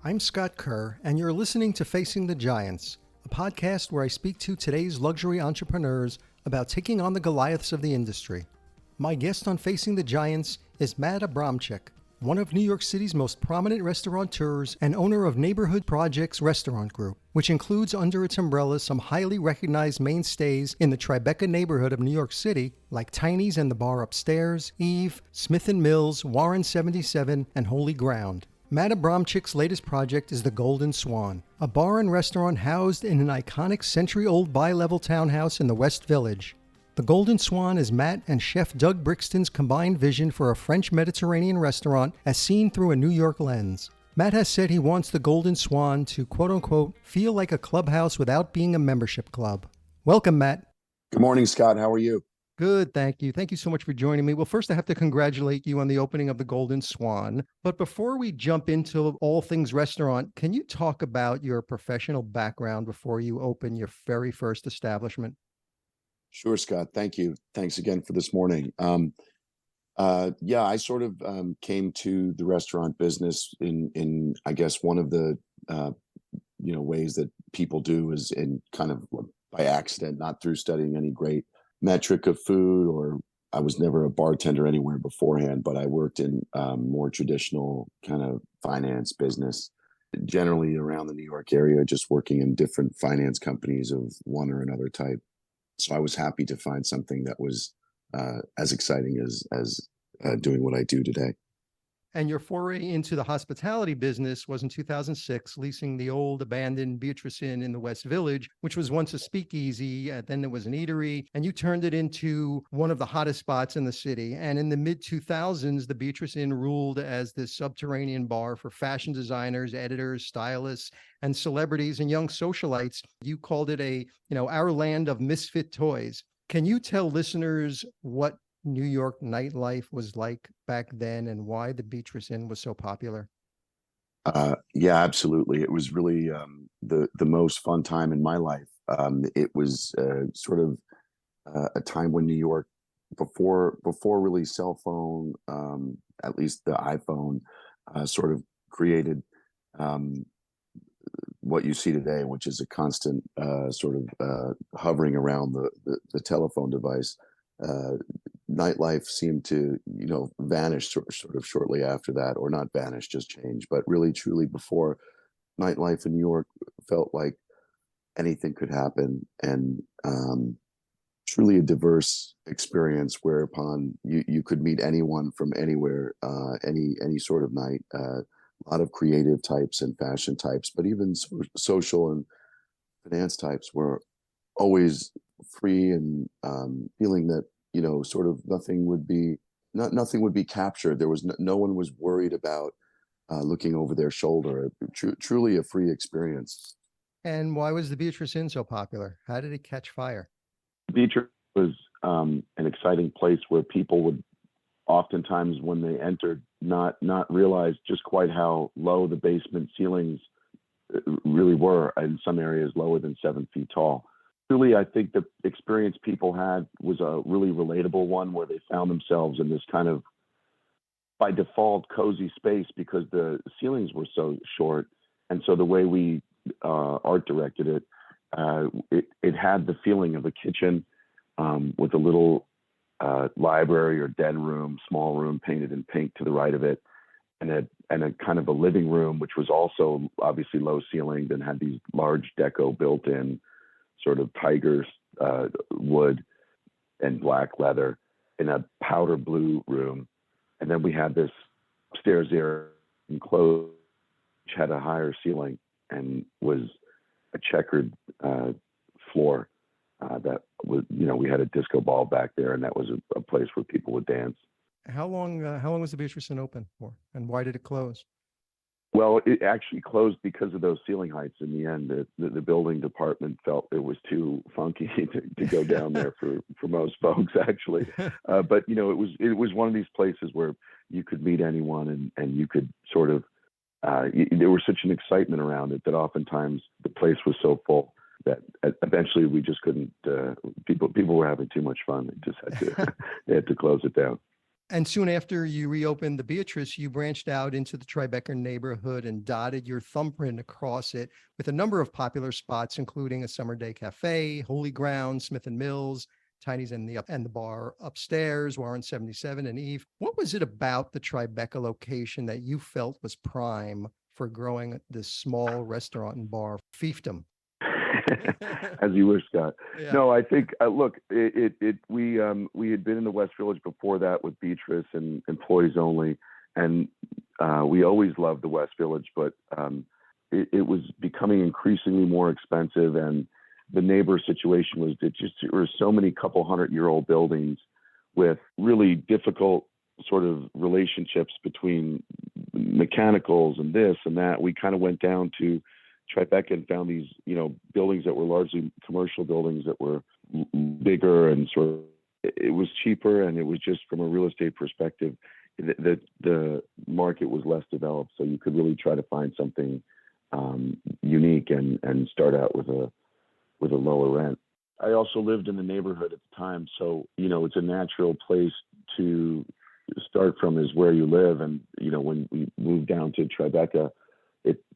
I'm Scott Kerr, and you're listening to Facing the Giants, a podcast where I speak to today's luxury entrepreneurs about taking on the Goliaths of the industry. My guest on Facing the Giants is Matt Abramcyk, one of New York City's most prominent restaurateurs and owner of Neighborhood Projects Restaurant Group, which includes under its umbrella some highly recognized mainstays in the Tribeca neighborhood of New York City, like Tiny's and the Bar Upstairs, Eve, Smith & Mills, Warren 77, and Holy Ground. Matt Abramcyk's latest project is the Golden Swan, a bar and restaurant housed in an iconic century-old bi-level townhouse in the West Village. The Golden Swan is Matt and Chef Doug Brixton's combined vision for a French Mediterranean restaurant as seen through a New York lens. Matt has said he wants the Golden Swan to, quote-unquote, feel like a clubhouse without being a membership club. Welcome, Matt. Good morning, Scott. How are you? Good, thank you. Thank you so much for joining me. Well, first, I have to congratulate you on the opening of the Golden Swan. But before we jump into all things restaurant, can you talk about your professional background before you open your very first establishment? Sure, Scott. Thank you. Thanks again for this morning. I sort of came to the restaurant business in I guess one of the ways that people do is in kind of by accident, not through studying any great metric of food, or I was never a bartender anywhere beforehand, but I worked in more traditional kind of finance business, generally around the New York area, just working in different finance companies of one or another type. So I was happy to find something that was as exciting as doing what I do today. And your foray into the hospitality business was in 2006, leasing the old abandoned Beatrice Inn in the West Village, which was once a speakeasy, then it was an eatery, and you turned it into one of the hottest spots in the city. And in the mid-2000s, the Beatrice Inn ruled as this subterranean bar for fashion designers, editors, stylists, and celebrities and young socialites. You called it our land of misfit toys. Can you tell listeners what New York nightlife was like back then and why the Beatrice Inn was so popular? Yeah, absolutely. It was really the most fun time in my life. It was sort of a time when New York, before really cell phone, at least the iPhone, sort of created what you see today, which is a constant sort of hovering around the telephone device. Nightlife seemed to, vanish sort of shortly after that, or not vanish, just change. But really, truly, before, nightlife in New York felt like anything could happen, and truly a diverse experience, whereupon you could meet anyone from anywhere, any sort of night. A lot of creative types and fashion types, but even social and finance types were always free, and feeling that sort of nothing would be captured. There was no one was worried about looking over their shoulder. Truly a free experience. And why was the Beatrice Inn so popular? How did it catch fire? Beatrice was an exciting place where people would oftentimes, when they entered, not realize just quite how low the basement ceilings really were. In some areas, lower than 7 feet tall. Really, I think the experience people had was a really relatable one, where they found themselves in this kind of, by default, cozy space because the ceilings were so short. And so the way we art directed it, it had the feeling of a kitchen with a little library or den room, small room painted in pink to the right of it, and a kind of a living room, which was also obviously low ceilinged and had these large deco built in, sort of tiger wood and black leather, in a powder blue room. And then we had this upstairs area enclosed, which had a higher ceiling and was a checkered floor that was, we had a disco ball back there, and that was a place where people would dance. How long was the Beatrice Inn open for, and why did it close? Well, it actually closed because of those ceiling heights. In the end, the building department felt it was too funky to go down there for most folks, actually. But it was one of these places where you could meet anyone, and you could sort of there was such an excitement around it that oftentimes the place was so full that eventually we just couldn't. People were having too much fun. They just had to they had to close it down. And soon after you reopened the Beatrice, you branched out into the Tribeca neighborhood and dotted your thumbprint across it with a number of popular spots, including a summer day cafe, Holy Ground, Smith and Mills, Tiny's and the bar upstairs, Warren 77 and Eve. What was it about the Tribeca location that you felt was prime for growing this small restaurant and bar fiefdom? As you wish, Scott. Yeah. No, I think look, we had been in the West Village before that with Beatrice and employees only, and we always loved the West Village, but it was becoming increasingly more expensive, and the neighbor situation was that just there were so many couple 100-year-old buildings with really difficult sort of relationships between mechanicals and this and that. We kind of went down to Tribeca and found these, buildings that were largely commercial buildings that were bigger and sort of, it was cheaper, and it was just from a real estate perspective, the market was less developed, so you could really try to find something unique and start out with a lower rent. I also lived in the neighborhood at the time, so it's a natural place to start from is where you live. And when we moved down to Tribeca,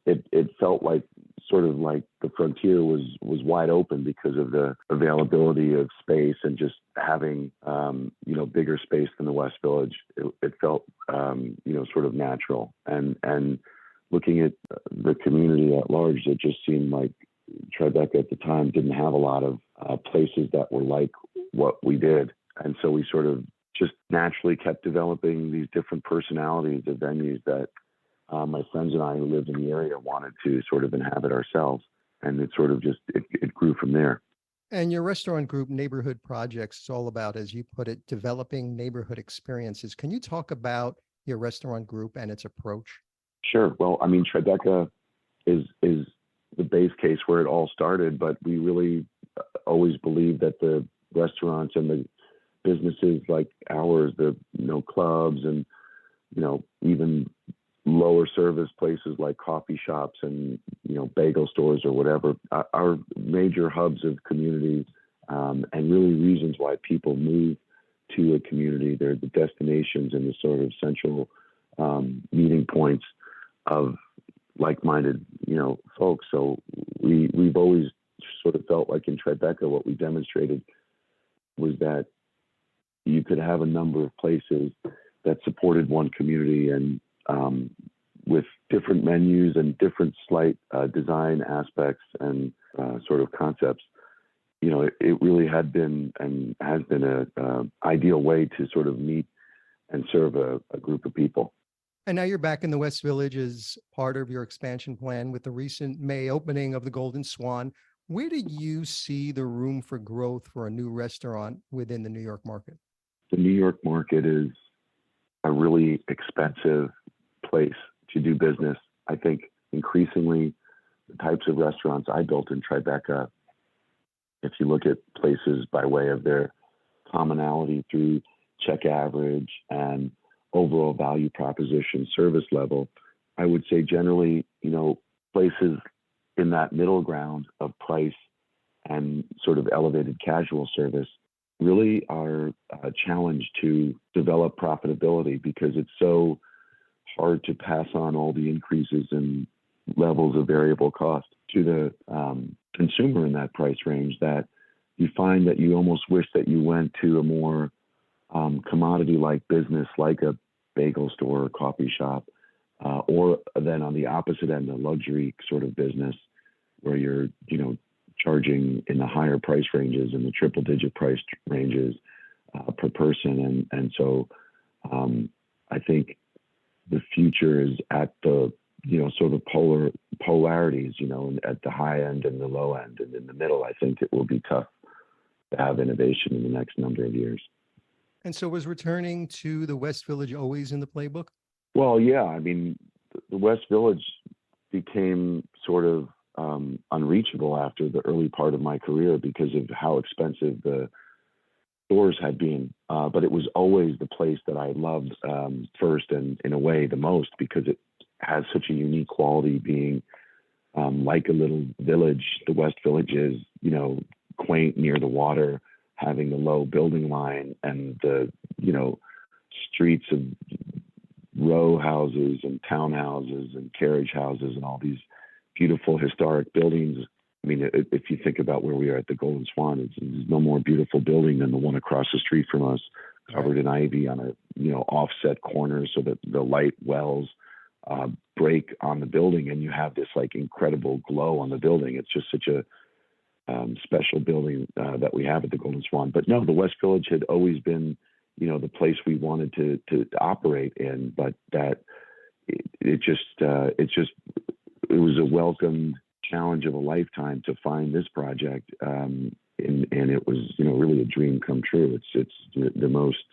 it felt like sort of like the frontier was wide open because of the availability of space and just having bigger space than the West Village. It felt sort of natural, and looking at the community at large, it just seemed like Tribeca at the time didn't have a lot of places that were like what we did, and so we sort of just naturally kept developing these different personalities of venues that my friends and I who lived in the area wanted to sort of inhabit ourselves. And it sort of just, it grew from there. And your restaurant group, Neighborhood Projects, is all about, as you put it, developing neighborhood experiences. Can you talk about your restaurant group and its approach? Sure. Well, I mean, Tribeca is the base case where it all started, but we really always believed that the restaurants and the businesses like ours, the clubs and even lower service places like coffee shops and bagel stores or whatever are major hubs of communities, and really reasons why people move to a community. They're the destinations and the sort of central meeting points of like-minded folks. So we've always sort of felt like in Tribeca what we demonstrated was that you could have a number of places that supported one community, and with different menus and different slight design aspects and sort of concepts. It really had been and has been a ideal way to sort of meet and serve a group of people. And now you're back in the West Village as part of your expansion plan with the recent May opening of the Golden Swan. Where do you see the room for growth for a new restaurant within the New York market? The New York market is a really expensive place to do business. I think increasingly the types of restaurants I built in Tribeca, if you look at places by way of their commonality through check average and overall value proposition, service level, I would say generally, places in that middle ground of price and sort of elevated casual service really are a challenge to develop profitability because it's so hard to pass on all the increases in levels of variable cost to the consumer in that price range that you find that you almost wish that you went to a more commodity-like business like a bagel store or coffee shop, or then on the opposite end, a luxury sort of business where you're, charging in the higher price ranges and the triple-digit price ranges per person. And so I think the future is at the, sort of polarities, at the high end and the low end. And in the middle, I think it will be tough to have innovation in the next number of years. And so was returning to the West Village always in the playbook? Well, yeah. I mean, the West Village became sort of unreachable after the early part of my career because of how expensive the stores had been. But it was always the place that I loved first and in a way the most because it has such a unique quality being like a little village. The West Village is, quaint near the water, having the low building line and the, streets of row houses and townhouses and carriage houses and all these beautiful historic buildings. I mean, if you think about where we are at the Golden Swan, there's no more beautiful building than the one across the street from us, covered in ivy on a offset corner so that the light wells break on the building, and you have this like incredible glow on the building. It's just such a special building that we have at the Golden Swan. But no, the West Village had always been, the place we wanted to operate in. But that it was a welcomed challenge of a lifetime to find this project, and it was really a dream come true. It's the most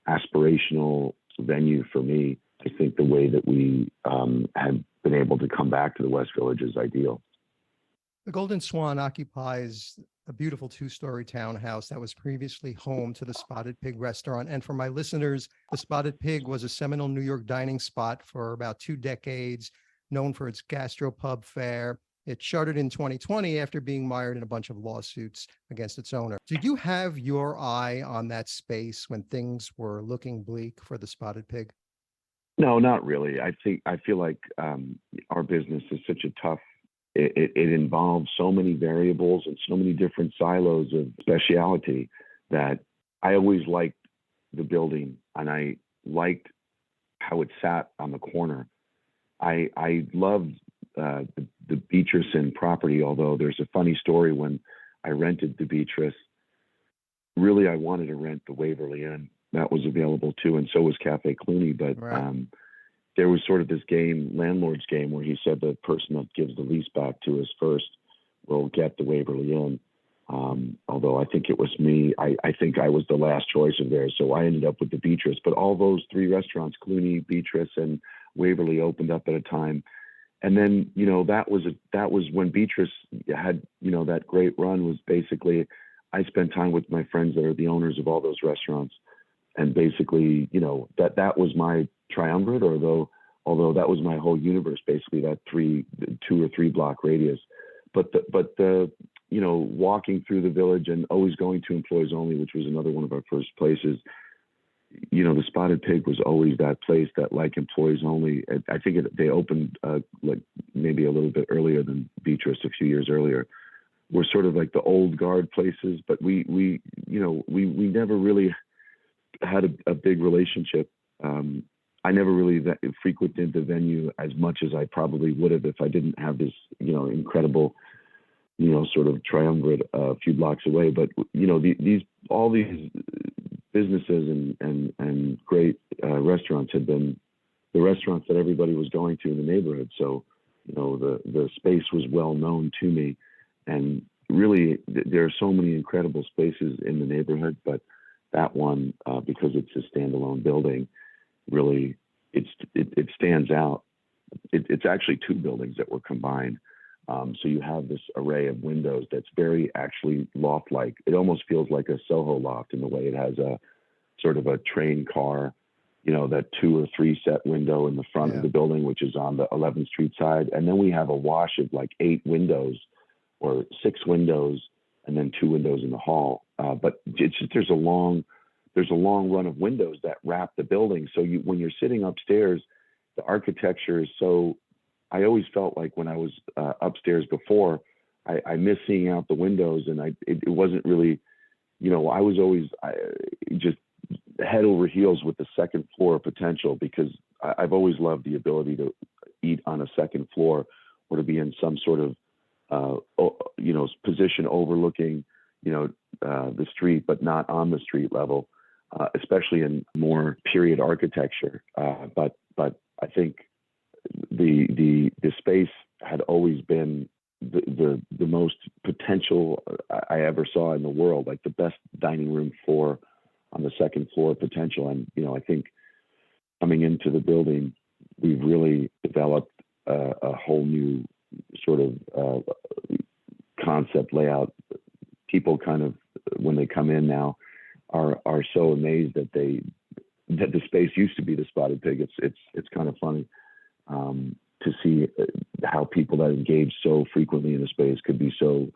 aspirational venue for me. I think the way that we have been able to come back to the West Village is ideal. The Golden Swan occupies a beautiful two-story townhouse that was previously home to the Spotted Pig restaurant. And for my listeners, the Spotted Pig was a seminal New York dining spot for about 2 decades, known for its gastropub fare. It shuttered in 2020 after being mired in a bunch of lawsuits against its owner. Did you have your eye on that space when things were looking bleak for the Spotted Pig? No, not really. I feel like our business is such a tough. It involves so many variables and so many different silos of speciality that I always liked the building, and I liked how it sat on the corner. I loved the Beatrice Inn property, although there's a funny story when I rented the Beatrice. Really, I wanted to rent the Waverly Inn. That was available too, and so was Cafe Cluny. But right. There was sort of this game, landlord's game, where he said the person that gives the lease back to us first will get the Waverly Inn. Although I think it was me. I think I was the last choice of theirs, so I ended up with the Beatrice. But all those 3 restaurants, Cluny, Beatrice, and Waverly, opened up at a time. And then, that was when Beatrice had, that great run. Was basically, I spent time with my friends that are the owners of all those restaurants. And basically, that was my triumvirate, although that was my whole universe, basically, that 2 or 3 block radius. But the walking through the village and always going to Employees Only, which was another one of our first places, the Spotted Pig was always that place that, like Employees Only, I think they opened like maybe a little bit earlier than Beatrice, a few years earlier. We're sort of like the old guard places, but we never really had a big relationship. I never really frequented the venue as much as I probably would have if I didn't have this, incredible, sort of triumvirate a few blocks away. But all these businesses and great restaurants had been the restaurants that everybody was going to in the neighborhood. So, the space was well known to me, and really there are so many incredible spaces in the neighborhood, but that one, because it's a standalone building, really it stands out. It's actually 2 buildings that were combined. So you have this array of windows that's very actually loft-like. It almost feels like a Soho loft in the way it has a sort of a train car, that 2 or 3 set window in the front of the building, which is on the 11th Street side. And then we have a wash of like 8 windows or 6 windows, and then 2 windows in the hall. But it's just, there's a long run of windows that wrap the building. So when you're sitting upstairs, the architecture is so. I always felt like when I was upstairs before, I miss seeing out the windows, and it wasn't really, I was always just head over heels with the second floor potential, because I've always loved the ability to eat on a second floor or to be in some sort of position overlooking, the street, but not on the street level, especially in more period architecture. But I think the space had always been the most potential I ever saw in the world, like the best dining room floor on the second floor potential. And, I think coming into the building, we've really developed a whole new sort of concept layout. People kind of, when they come in now, are so amazed that the space used to be the Spotted Pig. It's kind of funny to see how people that engage so frequently in the space could be so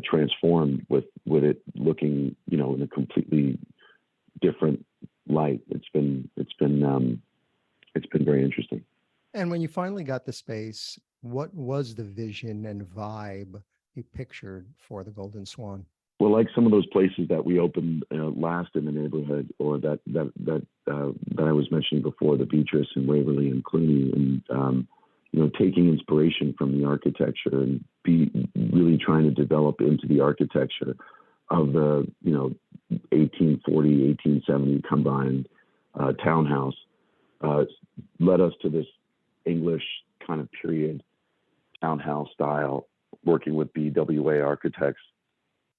transformed with it looking, in a completely different light. It's been very interesting. And when you finally got the space, what was the vision and vibe you pictured for the Golden Swan? Well, like some of those places that we opened last in the neighborhood, or that I was mentioning before, the Beatrice and Waverly and Cluny, and taking inspiration from the architecture and be really trying to develop into the architecture of the 1840, 1870 combined townhouse, led us to this English kind of period townhouse style, working with BWA architects,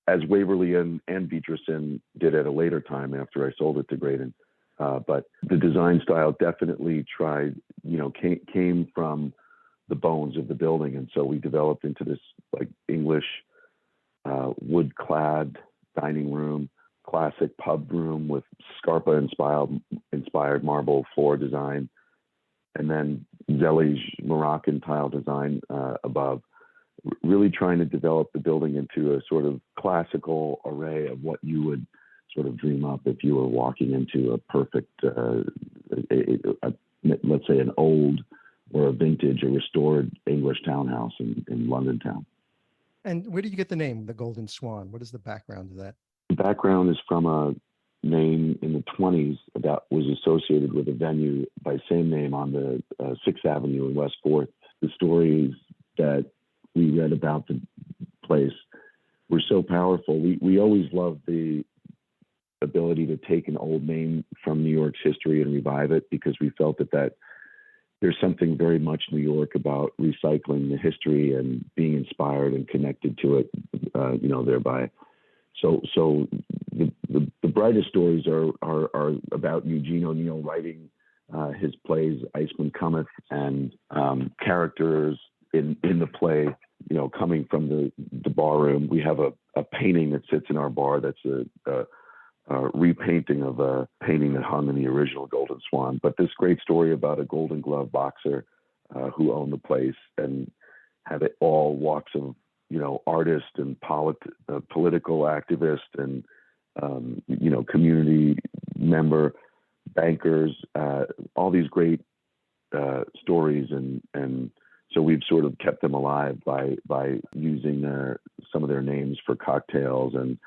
as Waverly and Beatrice Inn did at a later time after I sold it to Graydon. But the design style definitely came from the bones of the building. And so we developed into this like English wood-clad dining room, classic pub room with Scarpa-inspired marble floor design, and then Zellige Moroccan tile design above, really trying to develop the building into a sort of classical array of what you would sort of dream up if you were walking into a perfect, let's say an old or a vintage or restored English townhouse in London town. And where did you get the name, the Golden Swan? What is the background of that? The background is from a name in the 1920s that was associated with a venue by same name on the 6th Avenue in West 4th. The stories that we read about the place were so powerful. We always loved the ability to take an old name from New York's history and revive it, because we felt that there's something very much New York about recycling the history and being inspired and connected to it, thereby. So the brightest stories are about Eugene O'Neill writing his plays Iceman Cometh, and characters in the play, coming from the bar room. We have a painting that sits in our bar that's a repainting of a painting that hung in the original Golden Swan. But this great story about a Golden Glove boxer who owned the place and had it all walks of artist and political activist and community member, bankers, all these great stories, and so we've sort of kept them alive by using some of their names for cocktails and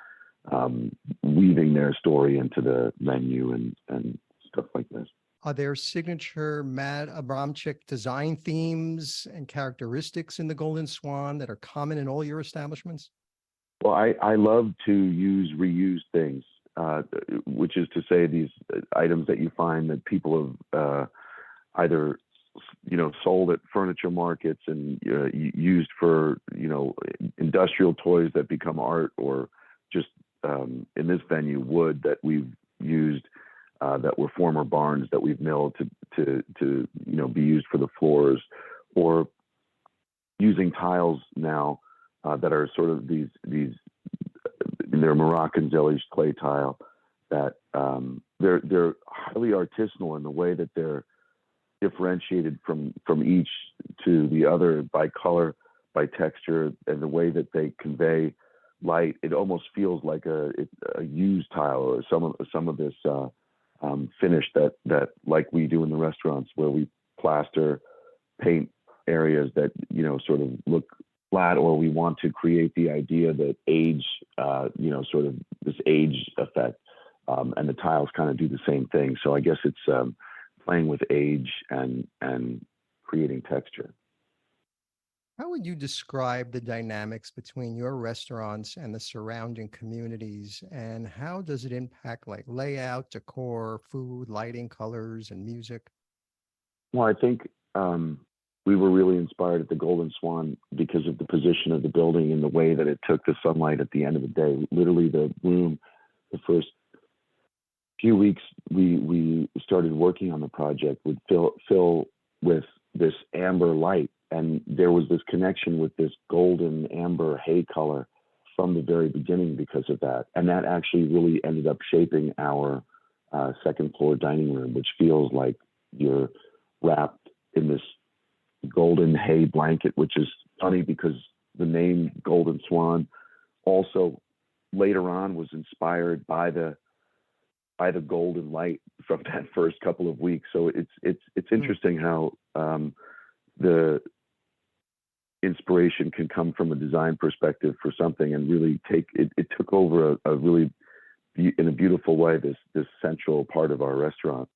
weaving their story into the menu and stuff like this. Are there signature Matt Abramcyk design themes and characteristics in the Golden Swan that are common in all your establishments? Well, I love to use reused things, which is to say these items that you find that people have either sold at furniture markets and used for industrial toys that become art, or just in this venue wood that we've used that were former barns that we've milled to be used for the floors, or using tiles now that are sort of these they're Moroccan Zellige clay tile that they're highly artisanal in the way that they're differentiated from each to the other by color, by texture, and the way that they convey light. It almost feels like a used tile, or some of this finish that like we do in the restaurants, where we plaster, paint areas that sort of look flat, or we want to create the idea that age, sort of this age effect, and the tiles kind of do the same thing. So I guess it's playing with age and creating texture. How would you describe the dynamics between your restaurants and the surrounding communities, and how does it impact like layout, decor, food, lighting, colors, and music? Well, I think we were really inspired at the Golden Swan because of the position of the building and the way that it took the sunlight at the end of the day. Literally, the room, the first few weeks we started working on the project would fill with this amber light. And there was this connection with this golden amber hay color from the very beginning because of that. And that actually really ended up shaping our second floor dining room, which feels like you're wrapped in this golden hay blanket, which is funny because the name Golden Swan also later on was inspired by the I had a golden light from that first couple of weeks. So it's interesting how the inspiration can come from a design perspective for something and really it took over a really in a beautiful way this central part of our restaurant.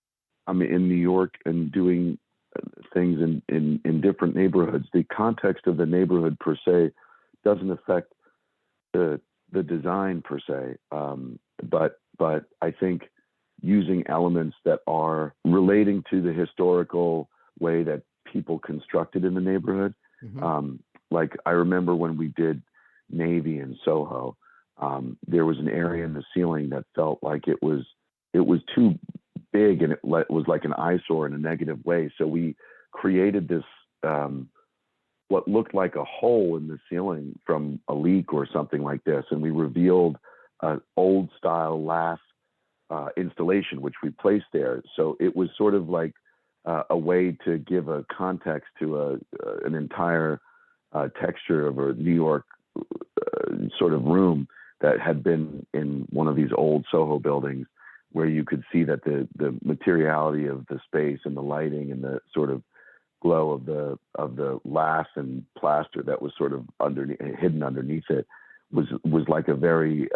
I'm in New York and doing things in different neighborhoods. The context of the neighborhood per se doesn't affect the design per se, but I think using elements that are relating to the historical way that people constructed in the neighborhood. Like I remember when we did Navy in Soho, there was an area in the ceiling that felt like it was too big and it was like an eyesore in a negative way. So we created this what looked like a hole in the ceiling from a leak or something like this, and we revealed an old style lath installation which we placed there. So it was sort of like a way to give a context to an entire texture of a New York sort of room that had been in one of these old Soho buildings, where you could see that the materiality of the space and the lighting and the sort of glow of the lath and plaster that was sort of hidden underneath it was like a very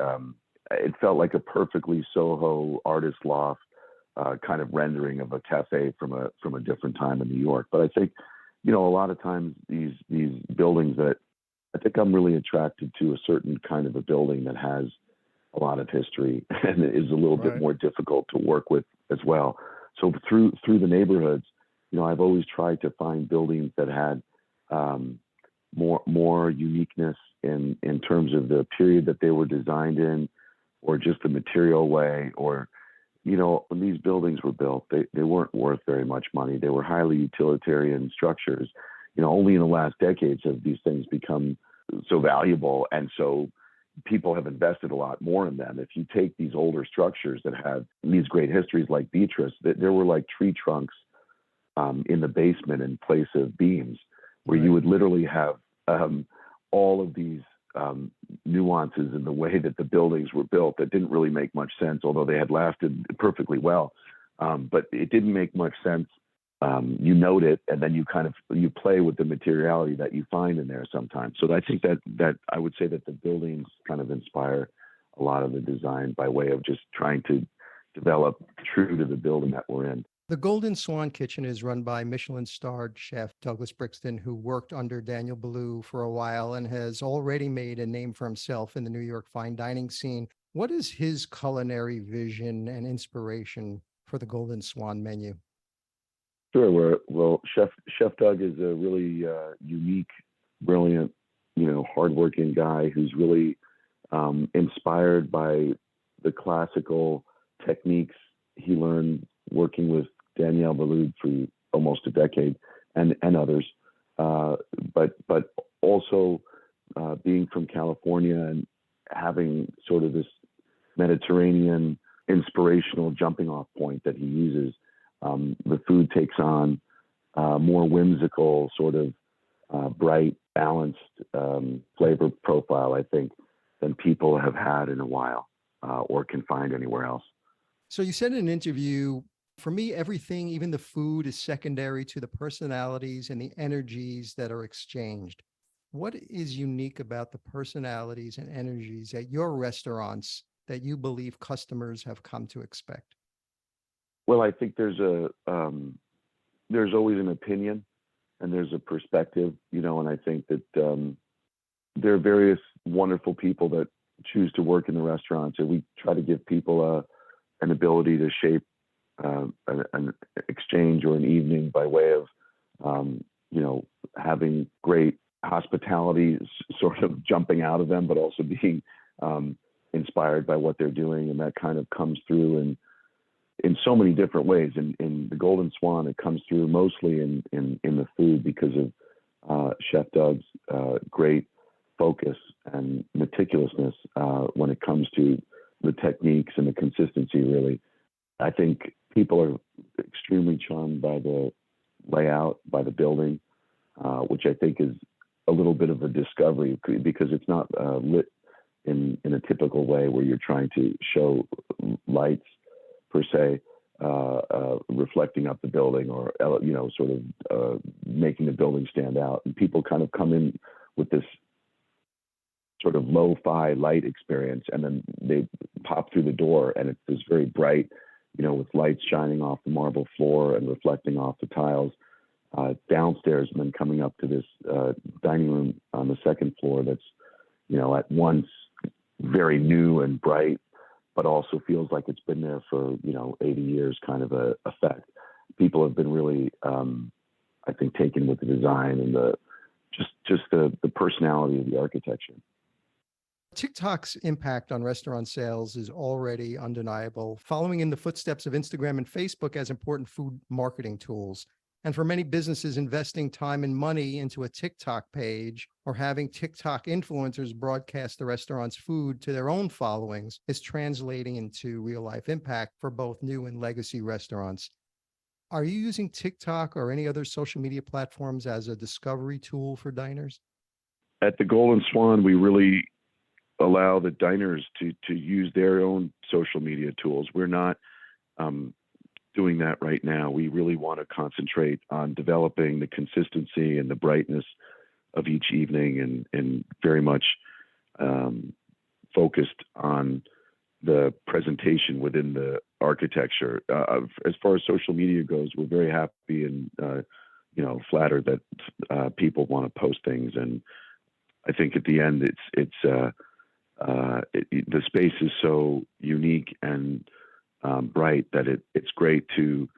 it felt like a perfectly Soho artist loft kind of rendering of a cafe from a different time in New York. But I think, a lot of times these buildings that I think I'm really attracted to a certain kind of a building that has a lot of history and is a little bit more difficult to work with as well. So through the neighborhoods, I've always tried to find buildings that had more uniqueness in terms of the period that they were designed in, or just the material way, or when these buildings were built, they weren't worth very much money. They were highly utilitarian structures. Only in the last decades have these things become so valuable, and so people have invested a lot more in them. If you take these older structures that have these great histories like Beatrice, there were like tree trunks in the basement in place of beams, where you would literally have all of these nuances in the way that the buildings were built that didn't really make much sense, although they had lasted perfectly well. But it didn't make much sense. You note it, and then you play with the materiality that you find in there sometimes. So I think that I would say that the buildings kind of inspire a lot of the design by way of just trying to develop true to the building that we're in. The Golden Swan Kitchen is run by Michelin-starred chef Douglas Brixton, who worked under Daniel Boulud for a while and has already made a name for himself in the New York fine dining scene. What is his culinary vision and inspiration for the Golden Swan menu? Sure. Well, Chef Doug is a really unique, brilliant, hardworking guy who's really inspired by the classical techniques he learned working with Daniel Boulud for almost a decade, and others. But also being from California and having sort of this Mediterranean inspirational jumping off point that he uses. The food takes on more whimsical, sort of bright, balanced flavor profile, I think, than people have had in a while or can find anywhere else. So you said in an interview, for me, everything, even the food, is secondary to the personalities and the energies that are exchanged. What is unique about the personalities and energies at your restaurants that you believe customers have come to expect? Well, I think there's always an opinion and there's a perspective, and I think that there are various wonderful people that choose to work in the restaurants, and we try to give people an ability to shape an exchange or an evening by way of, having great hospitality sort of jumping out of them, but also being inspired by what they're doing. And that kind of comes through in so many different ways. In the Golden Swan, it comes through mostly in the food because of Chef Doug's great focus and meticulousness when it comes to the techniques and the consistency, really. I think people are extremely charmed by the layout, by the building, which I think is a little bit of a discovery because it's not lit in a typical way where you're trying to show lights per se, reflecting up the building or, sort of making the building stand out. And people kind of come in with this sort of lo-fi light experience, and then they pop through the door and it's this very bright, with lights shining off the marble floor and reflecting off the tiles downstairs, and then coming up to this dining room on the second floor that's, at once very new and bright, but also feels like it's been there for, 80 years kind of a effect. People have been really, I think, taken with the design and the personality of the architecture. TikTok's impact on restaurant sales is already undeniable, following in the footsteps of Instagram and Facebook as important food marketing tools. And for many businesses, investing time and money into a TikTok page or having TikTok influencers broadcast the restaurant's food to their own followings is translating into real life impact for both new and legacy restaurants. Are you using TikTok or any other social media platforms as a discovery tool for diners? At the Golden Swan, we really allow the diners to use their own social media tools. We're not doing that right now. We really want to concentrate on developing the consistency and the brightness of each evening, and very much focused on the presentation within the architecture. As far as social media goes, we're very happy and flattered that people want to post things, and I think at the end the space is so unique and bright that it's great to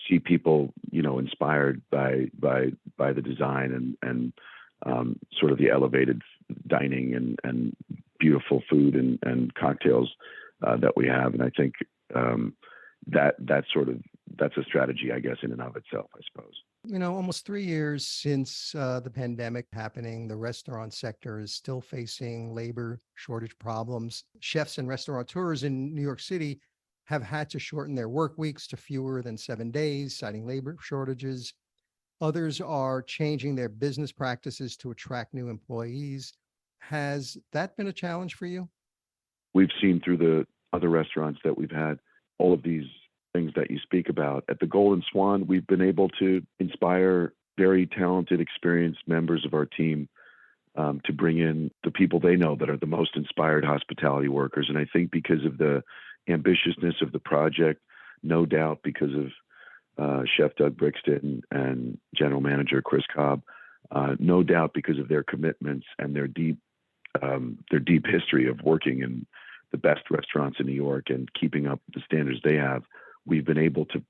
see people inspired by the design and sort of the elevated dining and beautiful food and cocktails that we have. And I think that's a strategy, I guess, in and of itself, I suppose. Almost 3 years since the pandemic happening, the restaurant sector is still facing labor shortage problems. Chefs and restaurateurs in New York City have had to shorten their work weeks to fewer than 7 days, citing labor shortages. Others are changing their business practices to attract new employees. Has that been a challenge for you? We've seen through the other restaurants that we've had all of these things that you speak about. At the Golden Swan, we've been able to inspire very talented, experienced members of our team to bring in the people they know that are the most inspired hospitality workers. And I think because of the ambitiousness of the project, no doubt because of Chef Doug Brixton and General Manager Chris Cobb, no doubt because of their commitments and their deep history of working in the best restaurants in New York and keeping up the standards they have, we've been able to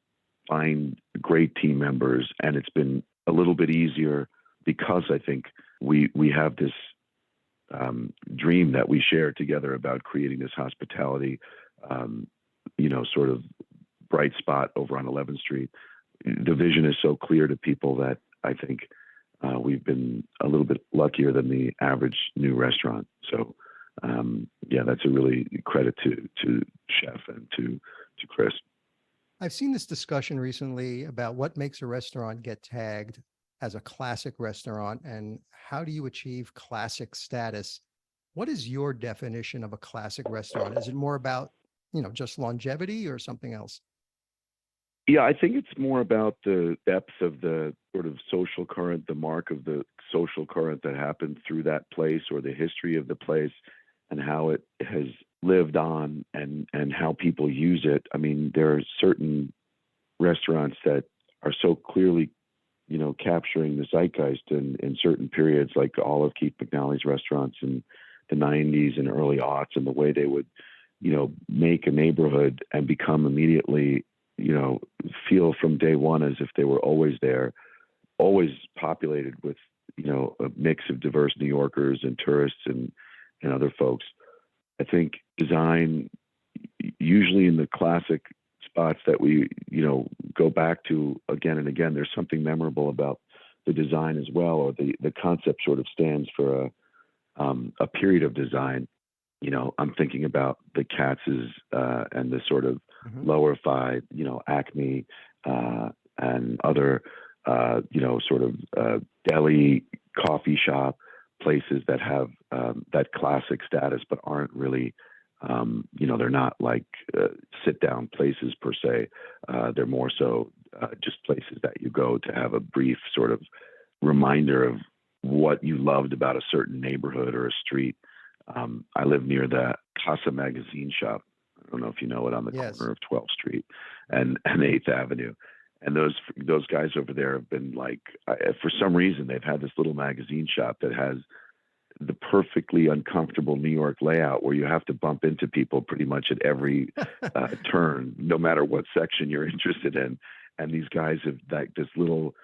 find great team members, and it's been a little bit easier because I think we have this dream that we share together about creating this hospitality, sort of bright spot over on 11th Street. The vision is so clear to people that I think we've been a little bit luckier than the average new restaurant. So, that's a really credit to Chef and to Chris. I've seen this discussion recently about what makes a restaurant get tagged as a classic restaurant and how do you achieve classic status? What is your definition of a classic restaurant? Is it more about, just longevity or something else? Yeah, I think it's more about the depth of the sort of social current, the mark of the social current that happened through that place, or the history of the place and how it has lived on and how people use it. I mean, there are certain restaurants that are so clearly, capturing the zeitgeist in certain periods, like Olive Keith McNally's restaurants in the 90s and early aughts, and the way they would, make a neighborhood and become immediately, feel from day one as if they were always there, always populated with, a mix of diverse New Yorkers and tourists and other folks. I think design, usually in the classic spots that we, go back to again and again, there's something memorable about the design as well, or the concept sort of stands for a period of design. I'm thinking about the Katz's and the sort of lower-fi, Acme and other, sort of deli coffee shop places that have that classic status but aren't really They're not like sit down places per se. They're more so just places that you go to have a brief sort of reminder of what you loved about a certain neighborhood or a street. I live near the Casa magazine shop. I don't know if you know it, on the Yes. corner of 12th Street and 8th Avenue. And those guys over there have been like, for some reason, they've had this little magazine shop that has the perfectly uncomfortable New York layout where you have to bump into people pretty much at every turn, no matter what section you're interested in. And these guys have like this little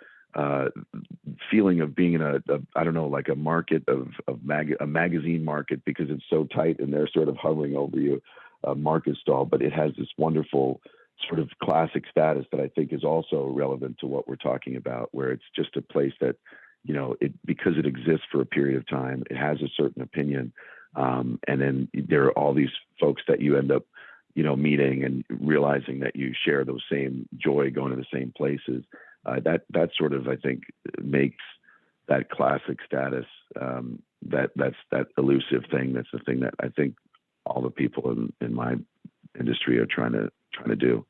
feeling of being in like a market a magazine market, because it's so tight and they're sort of hovering over you, a market stall, but it has this wonderful sort of classic status that I think is also relevant to what we're talking about, where it's just a place that, because it exists for a period of time, it has a certain opinion. And then there are all these folks that you end up, meeting and realizing that you share those same joy going to the same places. That sort of, I think, makes that classic status, that's that elusive thing. That's the thing that I think all the people in my industry are trying to do.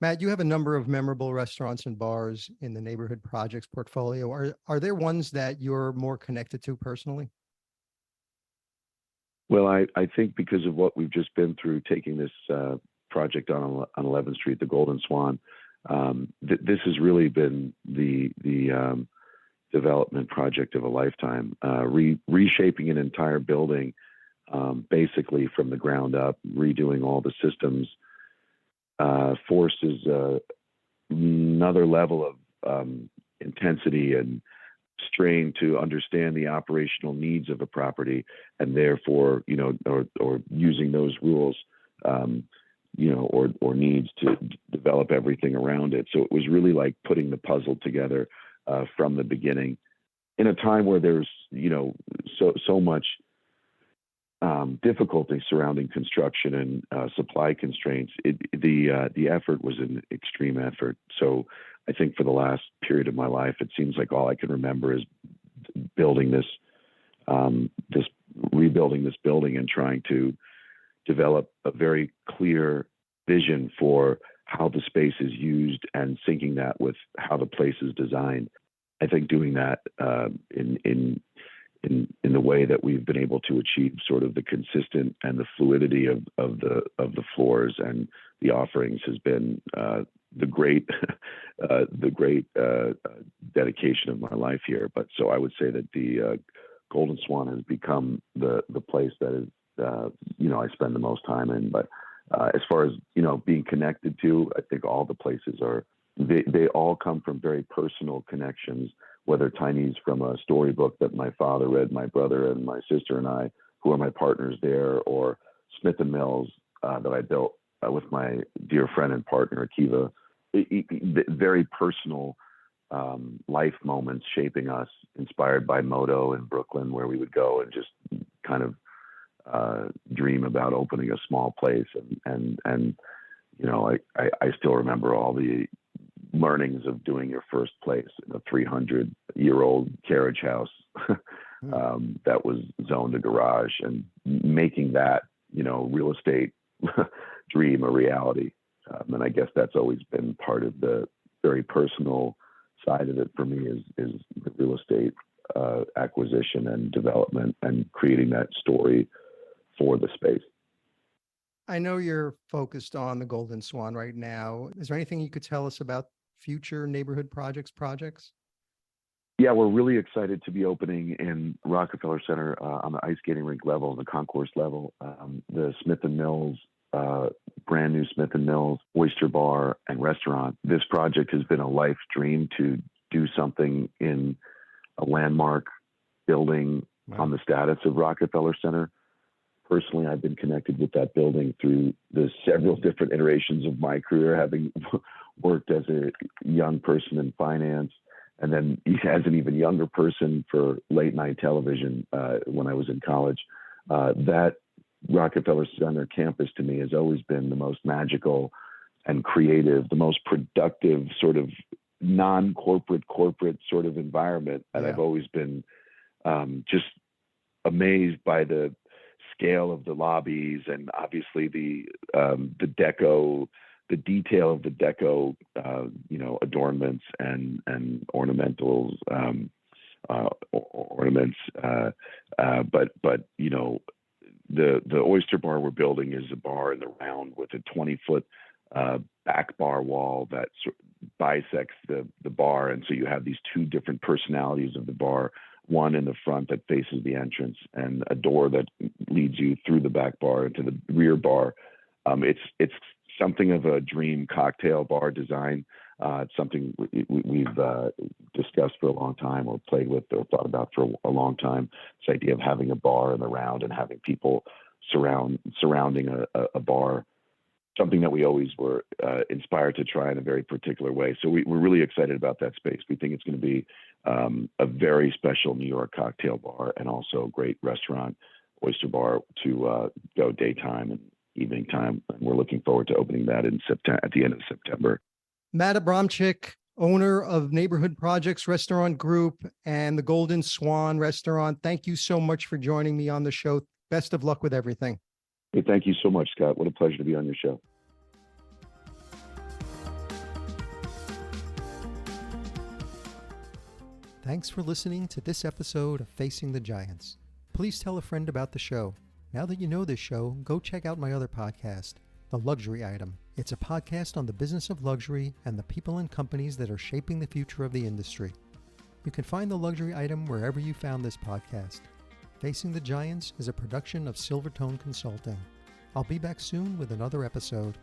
Matt, you have a number of memorable restaurants and bars in the neighborhood projects portfolio. Are there ones that you're more connected to personally? Well, I think because of what we've just been through, taking this project on 11th Street, the Golden Swan, this has really been the development project of a lifetime. Reshaping an entire building, basically from the ground up, redoing all the systems, forces another level of intensity and strain to understand the operational needs of a property, and therefore, or using those rules, or needs to develop everything around it. So it was really like putting the puzzle together from the beginning, in a time where there's, so much difficulty surrounding construction and supply constraints. The effort was an extreme effort. So I think for the last period of my life, it seems like all I can remember is building rebuilding this building and trying to develop a very clear vision for how the space is used and syncing that with how the place is designed. I think doing that in the way that we've been able to achieve sort of the consistent and the fluidity of the floors and the offerings has been the great dedication of my life here. But so I would say that the Golden Swan has become the place that is I spend the most time in. But as far as being connected to, I think all the places they all come from very personal connections, whether Tiny's from a storybook that my father read, my brother and my sister and I, who are my partners there, or Smith and Mills that I built with my dear friend and partner, Akiva. Very personal life moments shaping us, inspired by Moto in Brooklyn, where we would go and just kind of dream about opening a small place. And I still remember all the learnings of doing your first place in a 300-year-old carriage house that was zoned a garage, and making that, real estate dream a reality. And I guess that's always been part of the very personal side of it for me, is the real estate acquisition and development and creating that story for the space. I know you're focused on the Golden Swan right now. Is there anything you could tell us about future neighborhood projects? Yeah, we're really excited to be opening in Rockefeller Center on the ice skating rink level, the concourse level, the Smith and Mills, brand new Smith and Mills oyster bar and restaurant. This project has been a life dream to do something in a landmark building on the status of Rockefeller Center. Personally, I've been connected with that building through the several different iterations of my career, having worked as a young person in finance, and then as an even younger person for late night television when I was in college. That Rockefeller Center campus to me has always been the most magical and creative, the most productive sort of non-corporate sort of environment. And I've always been just amazed by the scale of the lobbies, and obviously the deco, the detail of the deco, adornments and ornamentals, ornaments. But the oyster bar we're building is a bar in the round with a 20-foot back bar wall that bisects the bar, and so you have these two different personalities of the bar. One in the front that faces the entrance, and a door that leads you through the back bar into the rear bar. It's something of a dream cocktail bar design. It's something we've discussed for a long time, or played with, or thought about for a long time. This idea of having a bar in the round and having people surrounding a bar. Something that we always were inspired to try in a very particular way. So we're really excited about that space. We think it's going to be a very special New York cocktail bar, and also a great restaurant, oyster bar, to go daytime and evening time. And we're looking forward to opening that in September, at the end of September. Matt Abramcyk, owner of Neighborhood Projects Restaurant Group and the Golden Swan Restaurant, thank you so much for joining me on the show. Best of luck with everything. Hey, thank you so much, Scott. What a pleasure to be on your show. Thanks for listening to this episode of Facing the Giants. Please tell a friend about the show. Now that you know this show, go check out my other podcast, The Luxury Item. It's a podcast on the business of luxury and the people and companies that are shaping the future of the industry. You can find The Luxury Item wherever you found this podcast. Facing the Giants is a production of Silvertone Consulting. I'll be back soon with another episode.